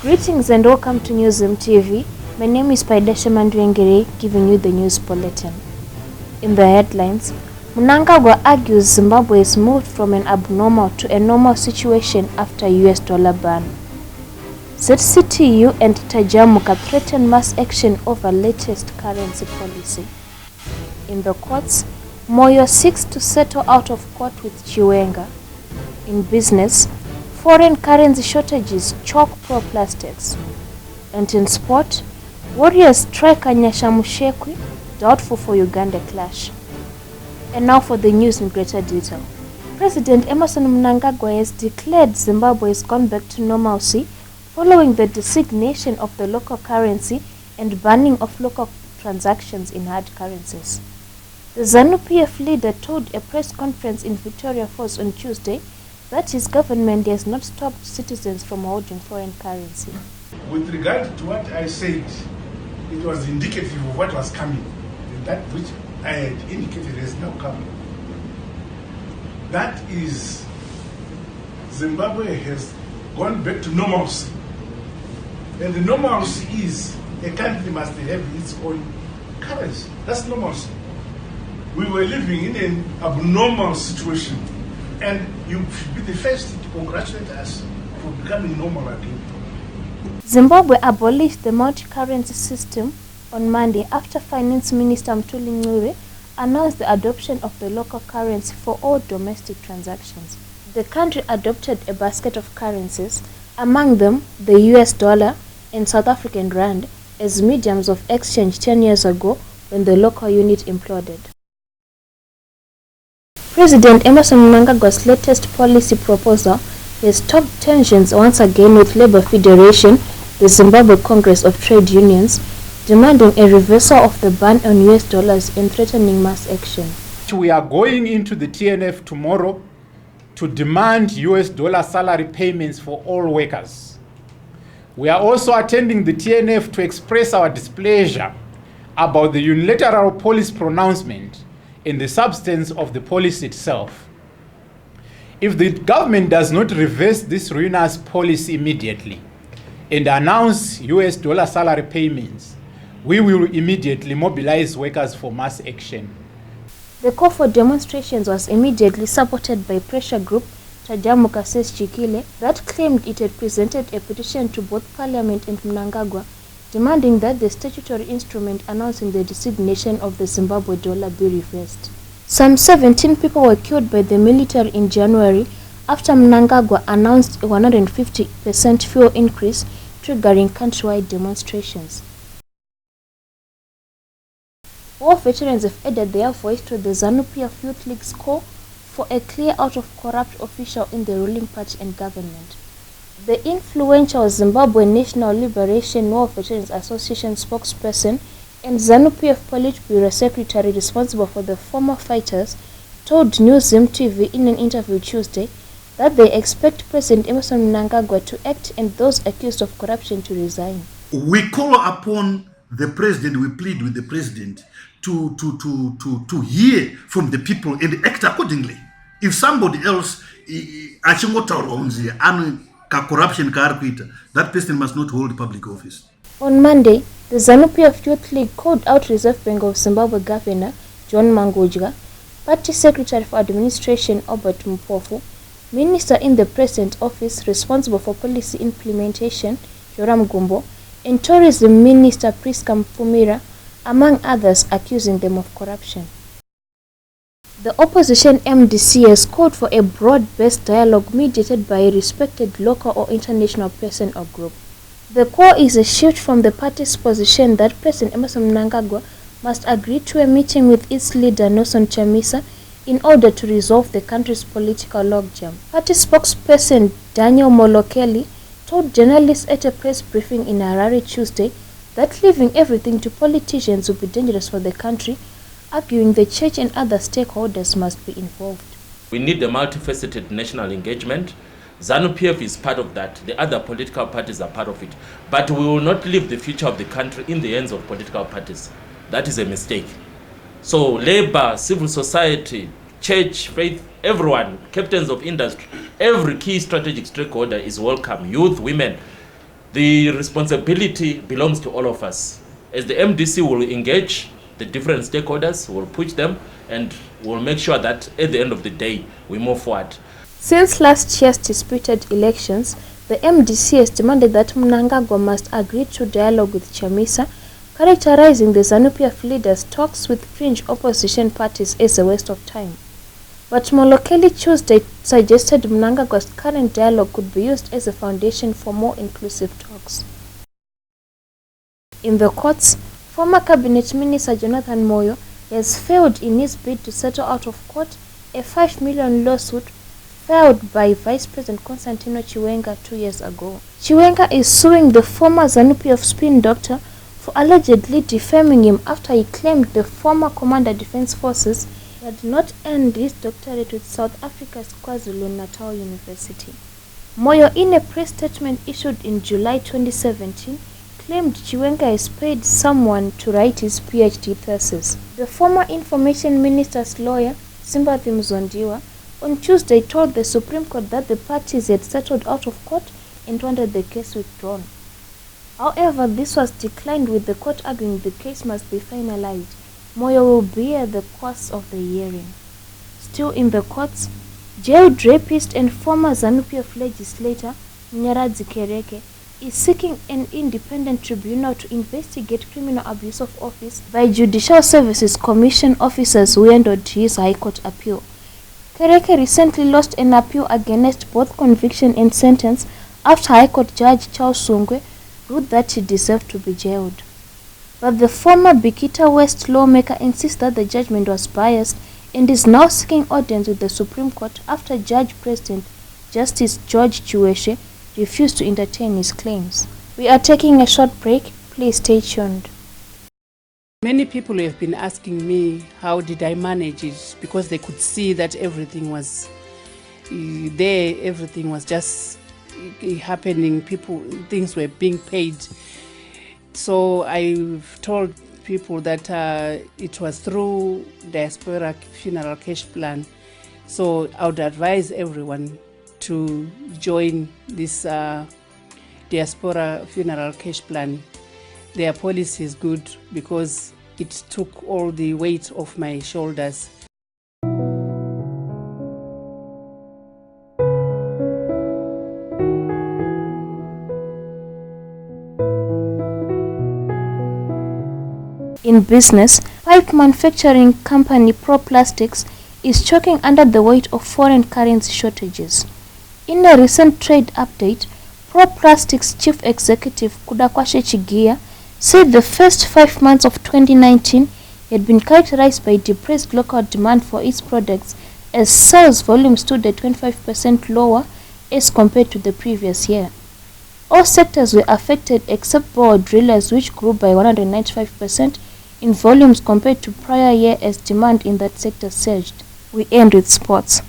Greetings and welcome to Newsroom TV. My name is Paidesha Mandwengere, giving you the news bulletin. In the headlines, Mnangagwa argues Zimbabwe is moved from an abnormal to a normal situation after US dollar ban. ZCTU and Tajamuka threaten mass action over latest currency policy. In the courts, Moyo seeks to settle out of court with Chiwenga. In business, foreign currency shortages choke pro-plastics. And in sport, Warriors striker Nyasha Mushekwi doubtful for Uganda clash. And now for the news in greater detail. President Emmerson Mnangagwa has declared Zimbabwe has gone back to normalcy following the designation of the local currency and banning of local transactions in hard currencies. The ZANU-PF leader told a press conference in Victoria Falls on Tuesday that his government has not stopped citizens from holding foreign currency. With regard to what I said, it was indicative of what was coming. That which I had indicated has now come. That is, Zimbabwe has gone back to normalcy. And the normalcy is a country must have its own currency. That's normalcy. We were living in an abnormal situation, and you should be the first to congratulate us for becoming normal again. Zimbabwe abolished the multi-currency system on Monday after Finance Minister Mthuli Ncube announced the adoption of the local currency for all domestic transactions. The country adopted a basket of currencies, among them the US dollar and South African rand, as mediums of exchange 10 years ago when the local unit imploded. President Emmerson Mnangagwa's latest policy proposal has stoked tensions once again with Labour Federation, the Zimbabwe Congress of Trade Unions, demanding a reversal of the ban on US dollars and threatening mass action. We are going into the TNF tomorrow to demand US dollar salary payments for all workers. We are also attending the TNF to express our displeasure about the unilateral policy pronouncement in the substance of the policy itself. If the government does not reverse this ruinous policy immediately and announce US dollar salary payments, we will immediately mobilize workers for mass action. The call for demonstrations was immediately supported by pressure group Tajamuka Chikile that claimed it had presented a petition to both Parliament and Mnangagwa demanding that the statutory instrument announcing the designation of the Zimbabwe dollar be reversed. Some 17 people were killed by the military in January after Mnangagwa announced a 150% fuel increase, triggering countrywide demonstrations. War veterans have added their voice to the ZANU-PF Youth League's call for a clear out of corrupt official in the ruling party and government. The influential Zimbabwe National Liberation War Veterans Association spokesperson and ZANU-PF Politburo secretary responsible for the former fighters told Newsroom TV in an interview Tuesday that they expect President Emmerson Mnangagwa to act and those accused of corruption to resign. We call upon the president, we plead with the president to hear from the people and act accordingly. If somebody else corruption, that person must not hold public office. On Monday, the ZANU-PF Youth League called out Reserve Bank of Zimbabwe Governor John Mangudya, Party Secretary for Administration Albert Mpofu, Minister in the President's Office responsible for policy implementation Joram Gumbo, and Tourism Minister Priska Mpumira, among others, accusing them of corruption. The opposition MDC has called for a broad-based dialogue mediated by a respected local or international person or group. The call is a shift from the party's position that President Emmerson Mnangagwa must agree to a meeting with its leader Nelson Chamisa in order to resolve the country's political logjam. Party spokesperson Daniel Molokeli told journalists at a press briefing in Harare Tuesday that leaving everything to politicians would be dangerous for the country, arguing the church and other stakeholders must be involved. We need a multifaceted national engagement. ZANU-PF is part of that. The other political parties are part of it. But we will not leave the future of the country in the hands of political parties. That is a mistake. So labor, civil society, church, faith, everyone, captains of industry, every key strategic stakeholder is welcome. Youth, women, The responsibility belongs to all of us. As the MDC will engage the different stakeholders, we'll push them, and we'll make sure that at the end of the day, we move forward. Since last year's disputed elections, the MDC has demanded that Mnangagwa must agree to dialogue with Chamisa, characterizing the ZANU-PF leaders' talks with fringe opposition parties as a waste of time. But Molokeli Tuesday suggested Mnangagwa's current dialogue could be used as a foundation for more inclusive talks. In the courts, former Cabinet Minister Jonathan Moyo has failed in his bid to settle out of court a 5 million lawsuit filed by Vice President Constantino Chiwenga 2 years ago. Chiwenga is suing the former ZANU-PF spin doctor for allegedly defaming him after he claimed the former Commander Defense Forces had not earned his doctorate with South Africa's KwaZulu-Natal University. Moyo, in a press statement issued in July 2017, claimed Chiwenga has paid someone to write his PhD thesis. The former Information Minister's lawyer, Simbathi Mzondiwa, on Tuesday told the Supreme Court that the parties had settled out of court and wanted the case withdrawn. However, this was declined, with the court arguing the case must be finalized. Moyo will bear the course of the hearing. Still in the courts, jailed rapist and former ZANU-PF legislator Mnyaradzi Kereke is seeking an independent tribunal to investigate criminal abuse of office by Judicial Services Commission officers who handled his High Court appeal. Kereke recently lost an appeal against both conviction and sentence after High Court Judge Charles Sungwe ruled that he deserved to be jailed. But the former Bikita West lawmaker insists that the judgment was biased and is now seeking audience with the Supreme Court after Judge President Justice George Chiweshe refused to entertain his claims. We are taking a short break. Please stay tuned. Many people have been asking me how did I manage it, because they could see that everything was there, everything was just happening, things were being paid. So I've told people that it was through Diaspora Funeral Cash Plan. So I would advise everyone to join this Diaspora Funeral Cash Plan. Their policy is good because it took all the weight off my shoulders. In business, pipe manufacturing company Pro Plastics is choking under the weight of foreign currency shortages. In a recent trade update, Pro Plastics Chief Executive Kudakwashe Chigia said the first 5 months of 2019 had been characterized by depressed local demand for its products, as sales volume stood at 25% lower as compared to the previous year. All sectors were affected except borer drillers, which grew by 195% in volumes compared to prior year as demand in that sector surged. We end with sports.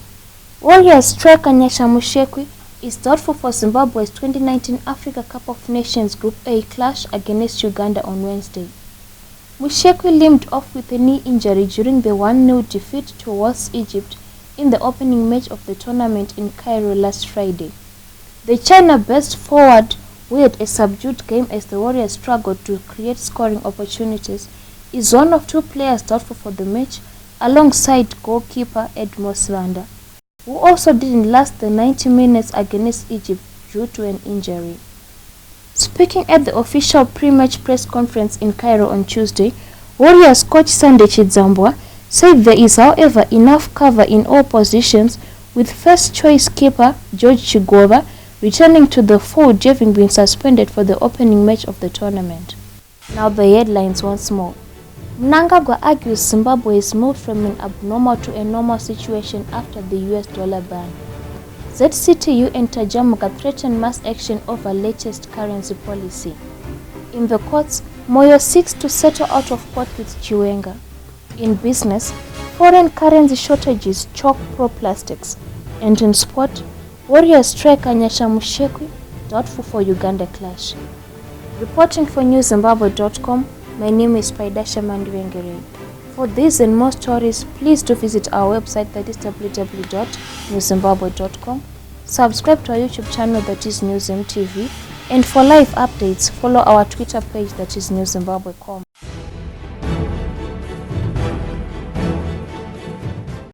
Warriors striker Nyasha Mushekwi is doubtful for Zimbabwe's 2019 Africa Cup of Nations Group A clash against Uganda on Wednesday. Mushekwi limped off with a knee injury during the 1-0 defeat towards Egypt in the opening match of the tournament in Cairo last Friday. The China-based forward, who had a subdued game as the Warriors struggled to create scoring opportunities, is one of 2 players doubtful for the match, alongside goalkeeper Ed Moslanda, who also didn't last the 90 minutes against Egypt due to an injury. Speaking at the official pre-match press conference in Cairo on Tuesday, Warriors coach Sunday Chidzambwa said there is, however, enough cover in all positions, with first-choice keeper George Chigova returning to the fold, having been suspended for the opening match of the tournament. Now the headlines once more. Mnangagwa argues Zimbabwe is moved from an abnormal to a normal situation after the US dollar ban. ZCTU and Tajamuka threaten mass action over latest currency policy. In the courts, Moyo seeks to settle out of court with Chiwenga. In business, foreign currency shortages choke Pro Plastics. And in sport, Warriors striker Nyasha Mushekwi doubtful for Uganda clash. Reporting for NewZimbabwe.com, my name is Paidasha Mandwengere. For these and more stories, please do visit our website, that is www.newzimbabwe.com. Subscribe to our YouTube channel, that is NewZim TV, And for live updates, follow our Twitter page, that is newszimbabwe.com.